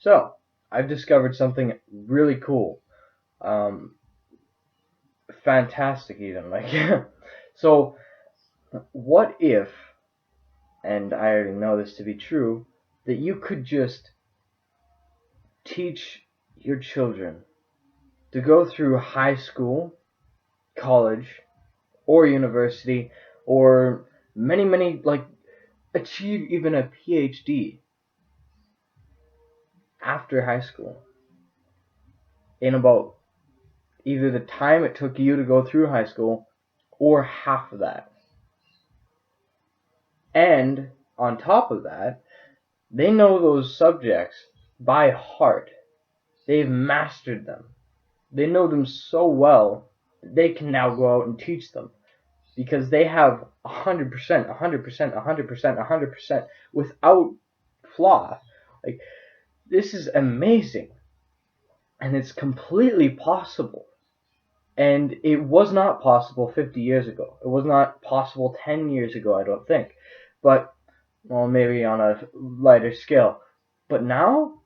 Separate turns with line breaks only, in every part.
So, I've discovered something really cool. Um, Fantastic even. So, what if, and I already know this to be true, that you could just teach your children to go through high school, college, or university, or many, achieve even a PhD after high school in about either the time it took you to go through high school or half of that. And on top of that, they know those subjects by heart. They've mastered them. They know them so well that they can now go out and teach them because they have 100%, 100%, 100%, 100% without flaw. Like, this is amazing, and it's completely possible. And it was not possible 50 years ago. It was not possible 10 years ago, I don't think. But, well, maybe on a lighter scale. But now,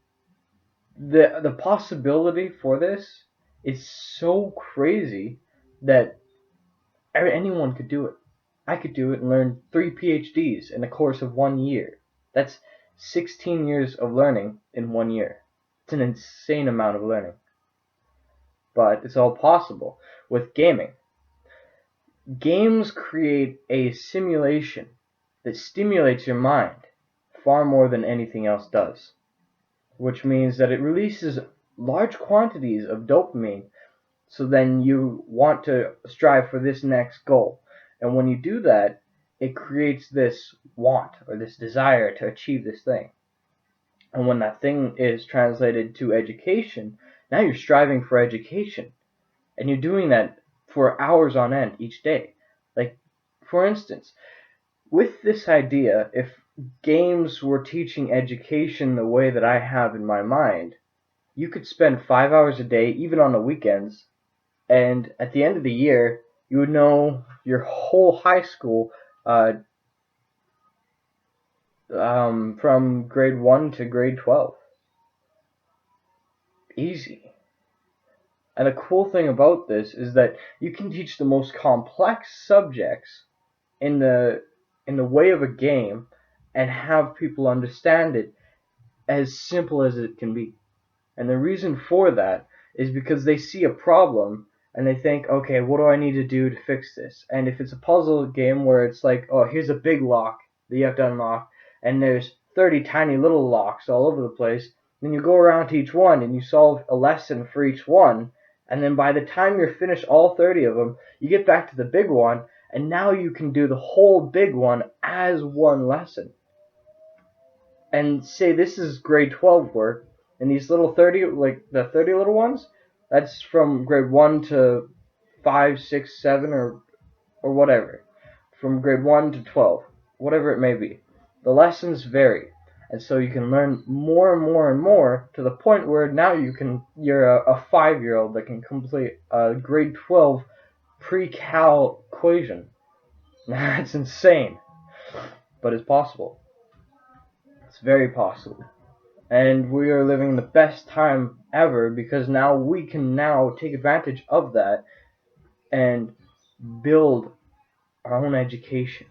the possibility for this is so crazy that anyone could do it. I could do it and learn 3 PhDs in the course of 1 year. That's 16 years of learning in 1 year. It's an insane amount of learning. But it's all possible with gaming. Games create a simulation that stimulates your mind far more than anything else does, which means that it releases large quantities of dopamine, so then you want to strive for this next goal. And when you do that, it creates this want or this desire to achieve this thing. And when that thing is translated to education, now you're striving for education. And you're doing that for hours on end each day. Like, for instance, with this idea, if games were teaching education the way that I have in my mind, you could spend 5 hours a day, even on the weekends, and at the end of the year, you would know your whole high school from grade 1 to grade 12. Easy. And the cool thing about this is that you can teach the most complex subjects in the way of a game and have people understand it as simple as it can be. And the reason for that is because they see a problem and they think, okay, what do I need to do to fix this? And if it's a puzzle game where it's like, oh, here's a big lock that you have to unlock, and there's 30 tiny little locks all over the place, then you go around to each one and you solve a lesson for each one, and then by the time you're finished all 30 of them, you get back to the big one, and now you can do the whole big one as one lesson. And say this is grade 12 work, and these little 30, like the 30 little ones, that's from grade 1 to 5, 6, 7, or whatever. From grade 1 to 12, whatever it may be. The lessons vary. And so you can learn more and more and more to the point where now you're a 5-year-old that can complete a grade 12 pre-cal equation. That's insane, but it's possible. It's very possible. And we are living the best time ever because now we can now take advantage of that and build our own education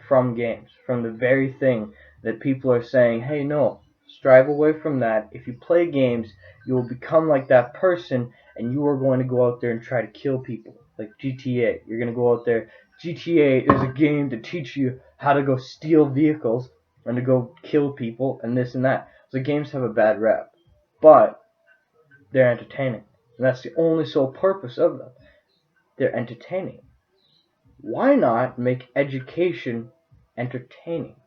from games, from the very thing that people are saying, hey, no, strive away from that. If you play games, you will become like that person and you are going to go out there and try to kill people. Like GTA. You're going to go out there. GTA is a game to teach you how to go steal vehicles and to go kill people and this and that. So games have a bad rep. But they're entertaining. And that's the only sole purpose of them. They're entertaining. Why not make education entertaining?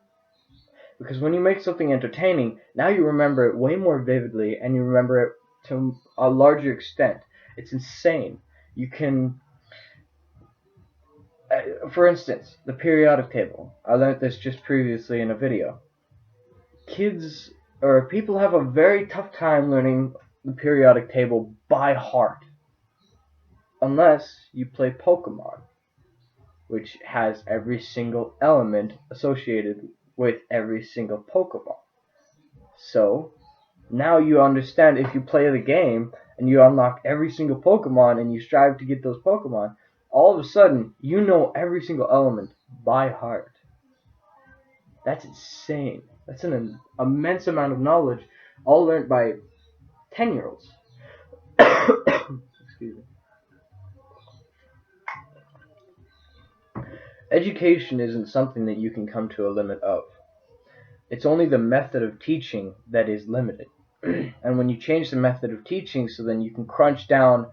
Because when you make something entertaining, now you remember it way more vividly and you remember it to a larger extent. It's insane. You can, for instance, the periodic table. I learned this just previously in a video. Kids or people have a very tough time learning the periodic table by heart. Unless you play Pokemon, which has every single element associated with every single Pokemon. So, Now you understand, if you play the game and you unlock every single Pokemon and you strive to get those Pokemon, all of a sudden you know every single element by heart. That's insane. That's an immense amount of knowledge, all learned by 10-year-olds. Excuse me. Education isn't something that you can come to a limit of. It's only the method of teaching that is limited. And when you change the method of teaching so then you can crunch down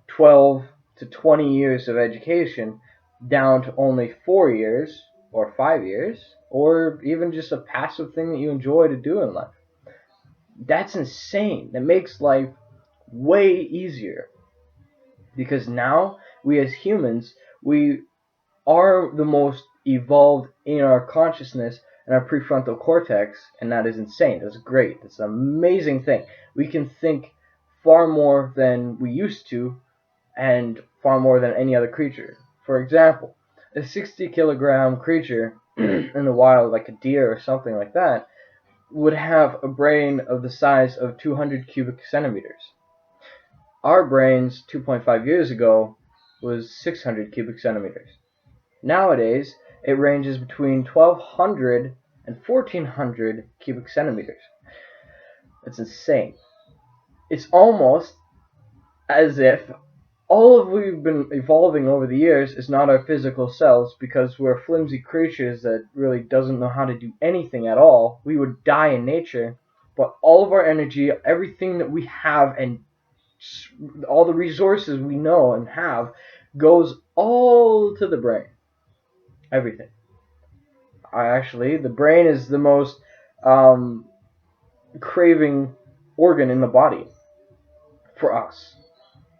12 to 20 years of education down to only 4 years or 5 years, or even just a passive thing that you enjoy to do in life, that's insane. That makes life way easier, because now we as humans, we are the most evolved in our consciousness and our prefrontal cortex, and that is insane. That's great. That's an amazing thing. We can think far more than we used to, and far more than any other creature. For example, a 60-kilogram creature in the wild, like a deer or something like that, would have a brain of the size of 200 cubic centimeters. Our brains 2.5 years ago was 600 cubic centimeters. Nowadays, it ranges between 1200 and 1400 cubic centimeters. It's insane. It's almost as if all of we've been evolving over the years is not our physical selves, because we're flimsy creatures that really doesn't know how to do anything at all. We would die in nature, but all of our energy, everything that we have, and all the resources we know and have, goes all to the brain. Everything. Actually, the brain is the most um, craving organ in the body for us.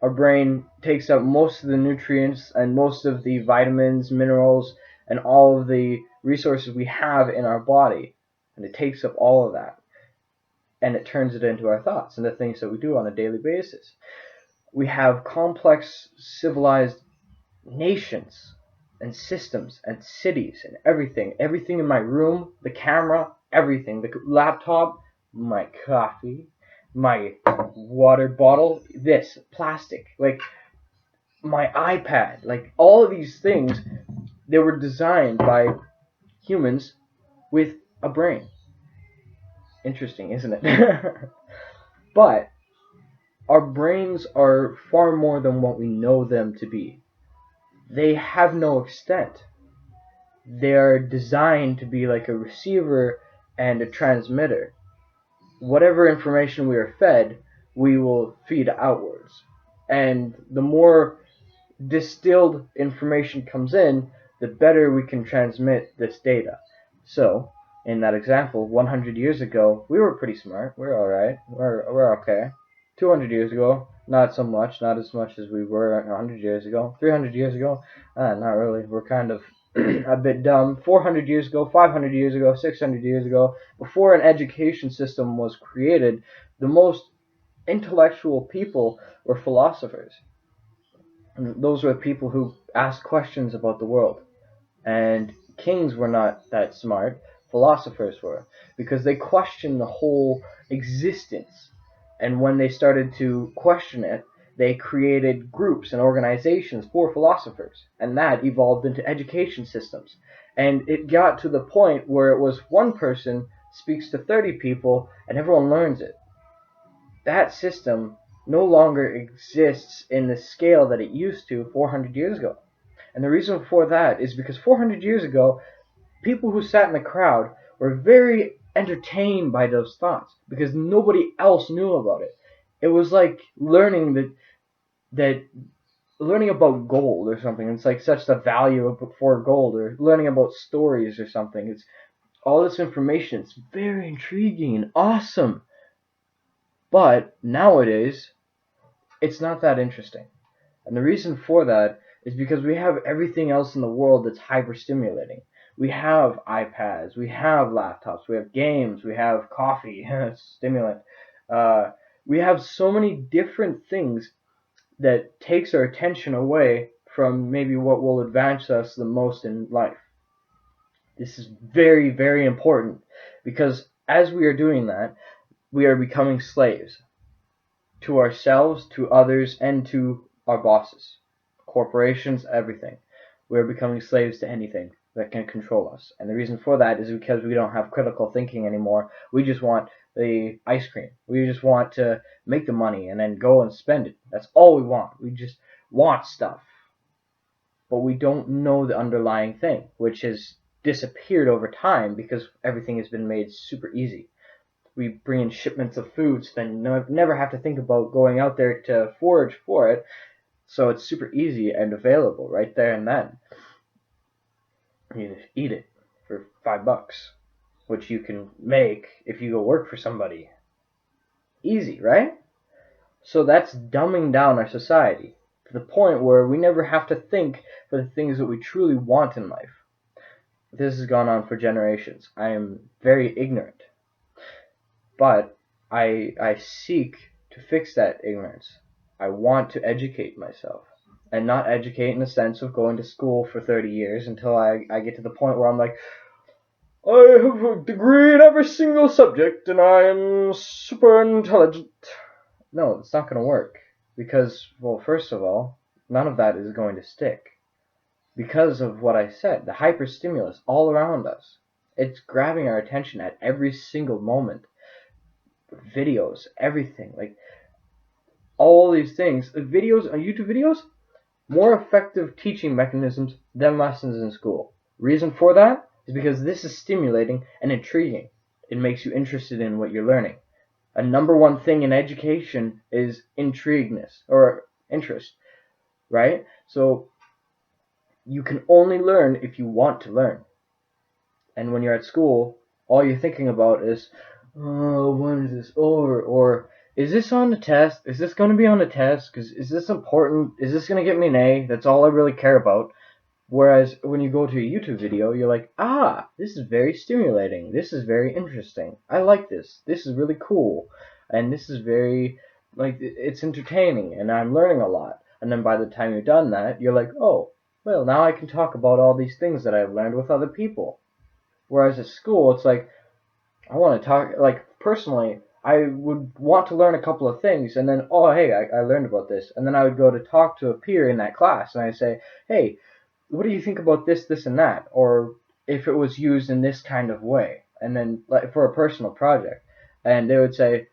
Our brain takes up most of the nutrients and most of the vitamins, minerals, and all of the resources we have in our body. And it takes up all of that. And it turns it into our thoughts and the things that we do on a daily basis. We have complex, civilized nations and systems and cities and everything. Everything in my room, the camera, everything. The laptop, my coffee, my water bottle, this, plastic, like my iPad, like all of these things, they were designed by humans with a brain. Interesting, isn't it? But our brains are far more than what we know them to be. They have no extent. They're designed to be like a receiver and a transmitter. Whatever information we are fed, we will feed outwards. And the more distilled information comes in, the better we can transmit this data. So, in that example, 100 years ago, we were pretty smart. We're alright. We're okay. 200 years ago, not so much. Not as much as we were 100 years ago. 300 years ago, not really. We're kind of a bit dumb. 400 years ago, 500 years ago, 600 years ago, before an education system was created, the most intellectual people were philosophers. And those were people who asked questions about the world. And kings were not that smart, philosophers were, because they questioned the whole existence. And when they started to question it, they created groups and organizations for philosophers, and that evolved into education systems. And it got to the point where it was one person speaks to 30 people and everyone learns it. That system no longer exists in the scale that it used to 400 years ago. And the reason for that is because 400 years ago, people who sat in the crowd were very entertained by those thoughts because nobody else knew about it. It was like learning that learning about gold or something. It's like such the value for gold, or learning about stories or something. It's all this information. It's very intriguing and awesome. But nowadays, it's not that interesting. And the reason for that is because we have everything else in the world that's hyper stimulating. We have iPads, we have laptops, we have games, we have coffee, stimulant. We have so many different things that takes our attention away from maybe what will advance us the most in life. This is very, very important, because as we are doing that, we are becoming slaves to ourselves, to others, and to our bosses, corporations, everything. We are becoming slaves to anything that can control us. And the reason for that is because we don't have critical thinking anymore. We just want the ice cream. We just want to make the money and then go and spend it. That's all we want. We just want stuff. But we don't know the underlying thing, which has disappeared over time because everything has been made super easy. We bring in shipments of food, so then never have to think about going out there to forage for it. So it's super easy and available right there and then. You just eat it for $5, which you can make if you go work for somebody. Easy, right? So that's dumbing down our society to the point where we never have to think for the things that we truly want in life. This has gone on for generations. I am very ignorant. But I seek to fix that ignorance. I want to educate myself. And not educate in the sense of going to school for 30 years until I get to the point where I'm like, I have a degree in every single subject and I am super intelligent. No, it's not going to work. Because, well, first of all, none of that is going to stick. Because of what I said, the hyperstimulus all around us. It's grabbing our attention at every single moment. Videos, everything, like all these things. Videos on YouTube videos, more effective teaching mechanisms than lessons in school. Reason for that is because this is stimulating and intriguing. It makes you interested in what you're learning. A number one thing in education is intrigueness or interest, right? So you can only learn if you want to learn. And when you're at school, all you're thinking about is, oh, when is this over? Or is this on the test? Is this going to be on the test? Because is this important? Is this going to get me an A? That's all I really care about. Whereas when you go to a YouTube video, you're like, ah, this is very stimulating. This is very interesting. I like this. This is really cool. And this is very, like, it's entertaining. And I'm learning a lot. And then by the time you're done that, you're like, oh, well, now I can talk about all these things that I've learned with other people. Whereas at school, it's like, I want to talk, like, personally, I would want to learn a couple of things, and then, oh, hey, I learned about this. And then I would go to talk to a peer in that class, and I'd say, hey, what do you think about this, this, and that? Or if it was used in this kind of way, and then, like, for a personal project. And they would say,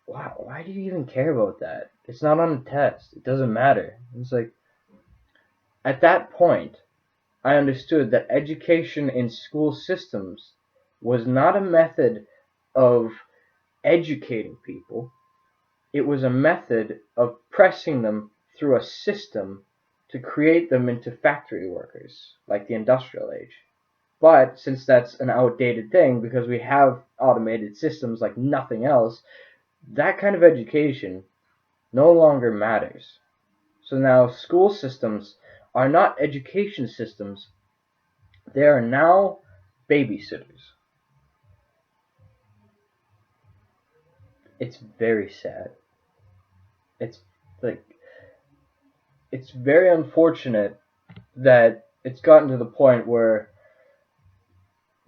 wow, why do you even care about that? It's not on a test. It doesn't matter. It's like, at that point, I understood that education in school systems was not a method of educating people. It was a method of pressing them through a system to create them into factory workers, like the industrial age. But since that's an outdated thing, because we have automated systems like nothing else, that kind of education no longer matters. So now school systems are not education systems. They are now babysitters. It's very sad. It's like, it's very unfortunate that it's gotten to the point where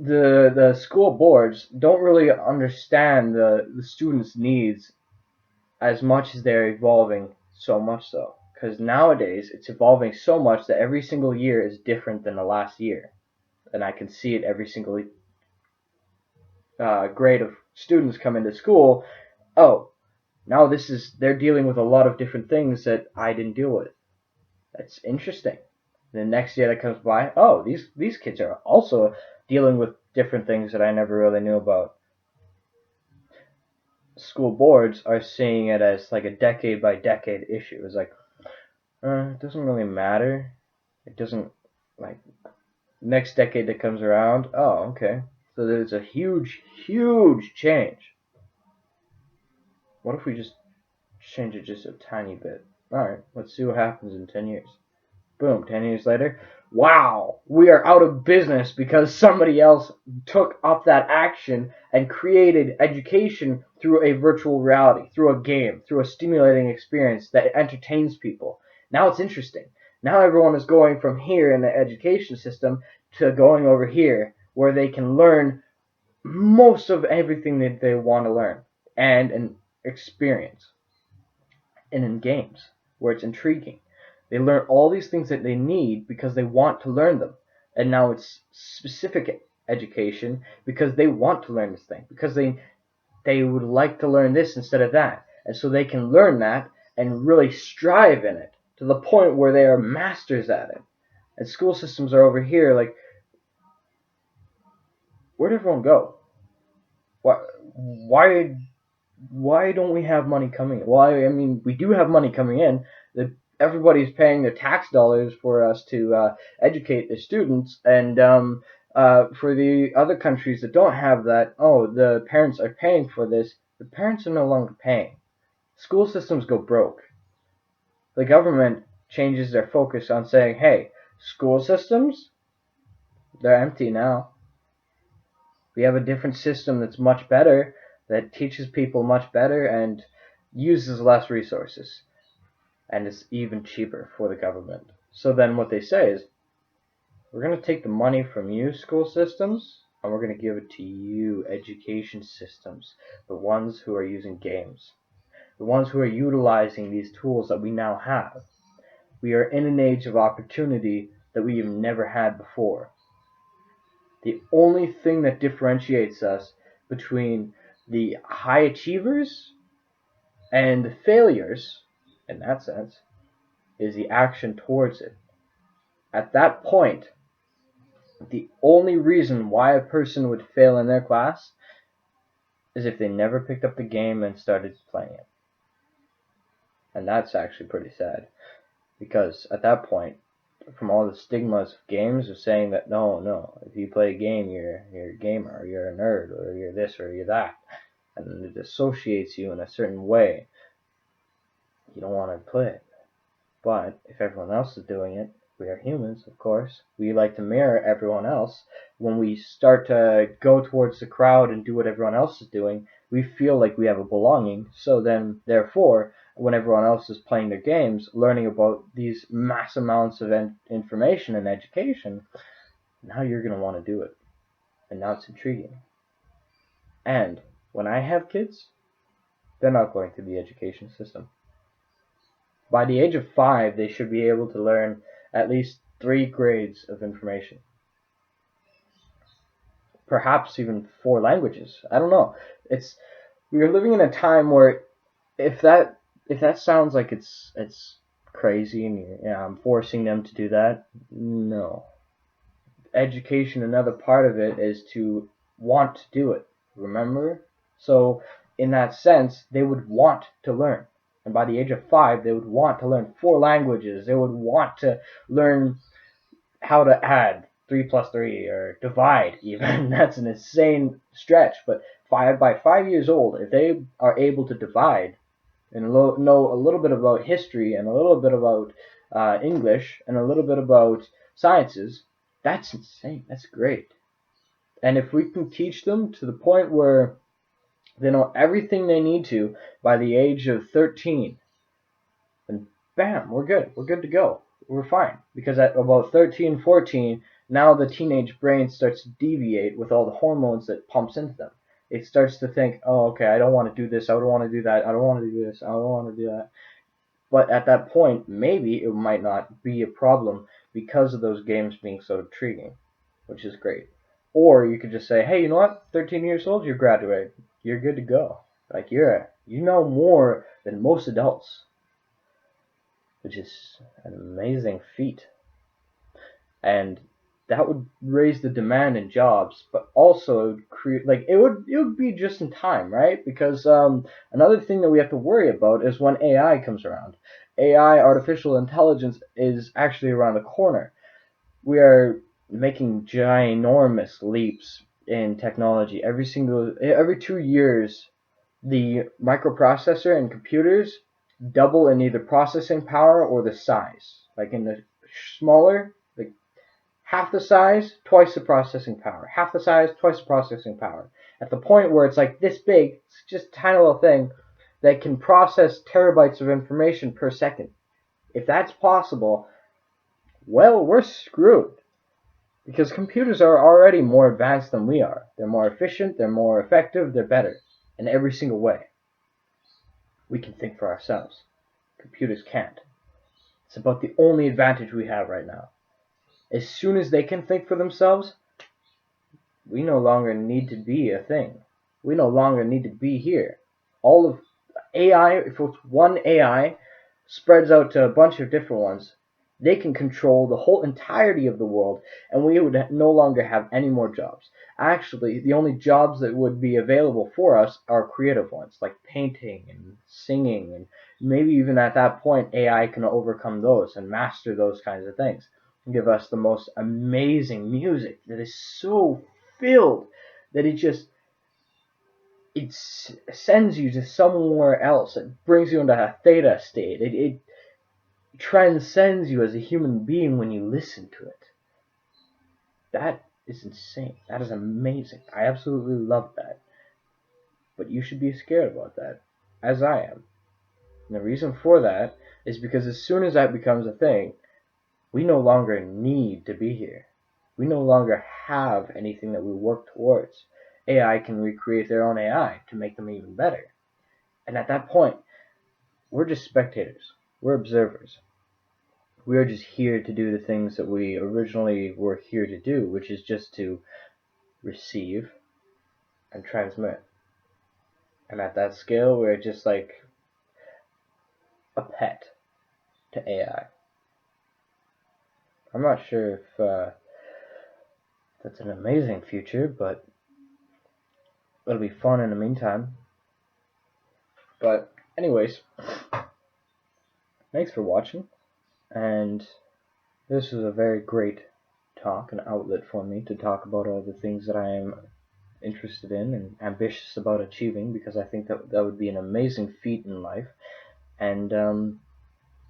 the school boards don't really understand the students' needs as much as they're evolving so much so. Because nowadays it's evolving so much that every single year is different than the last year. And I can see it every single grade of students come into school. Oh, now they're dealing with a lot of different things that I didn't deal with. That's interesting. The next year that comes by, oh, these kids are also dealing with different things that I never really knew about. School boards are seeing it as like a decade by decade issue. It's like, it doesn't really matter. It doesn't, like, next decade that comes around, oh, okay. So there's a huge, huge change. What if we just change it just a tiny bit? Alright, let's see what happens in 10 years. Boom, 10 years later, wow, we are out of business because somebody else took up that action and created education through a virtual reality, through a game, through a stimulating experience that entertains people. Now it's interesting. Now everyone is going from here in the education system to going over here where they can learn most of everything that they want to learn. and an experience. And in games, where it's intriguing, they learn all these things that they need because they want to learn them. And now it's specific education because they want to learn this thing, because they would like to learn this instead of that. And so they can learn that and really strive in it to the point where they are masters at it. And school systems are over here like, where'd everyone go? Why why don't we have money coming in? Well, I mean, we do have money coming in. Everybody's paying their tax dollars for us to educate the students, and for the other countries that don't have that, oh, the parents are paying for this. The parents are no longer paying. School systems go broke. The government changes their focus on saying, hey, school systems, they're empty now. We have a different system that's much better, that teaches people much better and uses less resources. And it's even cheaper for the government. So then what they say is, we're going to take the money from you, school systems, and we're going to give it to you, education systems, the ones who are using games, the ones who are utilizing these tools that we now have. We are in an age of opportunity that we have never had before. The only thing that differentiates us between the high achievers and the failures, in that sense, is the action towards it. At that point, the only reason why a person would fail in their class is if they never picked up the game and started playing it. And that's actually pretty sad, because at that point, from all the stigmas of games of saying that no, if you play a game, you're a gamer, or you're a nerd, or you're this, or you're that, and it associates you in a certain way, you don't want to play it. But if everyone else is doing it, we are humans, of course. We like to mirror everyone else. When we start to go towards the crowd and do what everyone else is doing, we feel like we have a belonging. So then, therefore, when everyone else is playing their games, learning about these mass amounts of information and education, now you're going to want to do it. And now it's intriguing. And when I have kids, they're not going through the education system. By the age of 5, they should be able to learn at least 3 grades of information. Perhaps even 4 languages. I don't know. We are living in a time where if that sounds like it's crazy and I'm forcing them to do that, no. Education, another part of it is to want to do it. Remember? So in that sense, they would want to learn. And by the age of 5, they would want to learn 4 languages. They would want to learn how to add 3 plus 3 or divide even. That's an insane stretch. But by 5 years old, if they are able to divide and know a little bit about history and a little bit about English and a little bit about sciences, that's insane. That's great. And if we can teach them to the point where they know everything they need to by the age of 13, then bam, we're good. We're good to go. We're fine. Because at about 13, 14, now the teenage brain starts to deviate with all the hormones that pumps into them. It starts to think, oh, okay, I don't want to do this. I don't want to do that. I don't want to do this. I don't want to do that. But at that point, maybe it might not be a problem because of those games being so intriguing, which is great. Or you could just say, hey, you know what? 13 years old, you're graduating. You're good to go. Like you know more than most adults, which is an amazing feat. And that would raise the demand in jobs, but also it would create it would be just in time, right? Because another thing that we have to worry about is when AI comes around. AI, artificial intelligence, is actually around the corner. We are making ginormous leaps in technology. Every 2 years, the microprocessor in computers double in either processing power or the size. Like in the smaller, like half the size, twice the processing power. Half the size, twice the processing power. At the point where it's like this big, it's just a tiny little thing that can process terabytes of information per second. If that's possible, well, we're screwed. Because computers are already more advanced than we are. They're more efficient, they're more effective, they're better. in every single way. We can think for ourselves. Computers can't. It's about the only advantage we have right now. As soon as they can think for themselves, we no longer need to be a thing. We no longer need to be here. All of AI, if it's one AI, spreads out to a bunch of different ones, they can control the whole entirety of the world, and we would no longer have any more jobs. Actually, the only jobs that would be available for us are creative ones, like painting and singing, and maybe even at that point AI can overcome those and master those kinds of things and give us the most amazing music that is so filled that it sends you to somewhere else. It brings you into a theta state. It transcends you as a human being when you listen to it. That is insane. That is amazing. I absolutely love that. But you should be scared about that, as I am. And the reason for that is because as soon as that becomes a thing, we no longer need to be here. We no longer have anything that we work towards. AI can recreate their own AI to make them even better. And at that point, we're just spectators. We're observers. We are just here to do the things that we originally were here to do, which is just to receive and transmit. And at that scale, we're just like a pet to AI. I'm not sure if that's an amazing future, but it'll be fun in the meantime. But anyways, thanks for watching, and this was a very great talk, an outlet for me to talk about all the things that I am interested in and ambitious about achieving, because I think that would be an amazing feat in life. And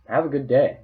have a good day.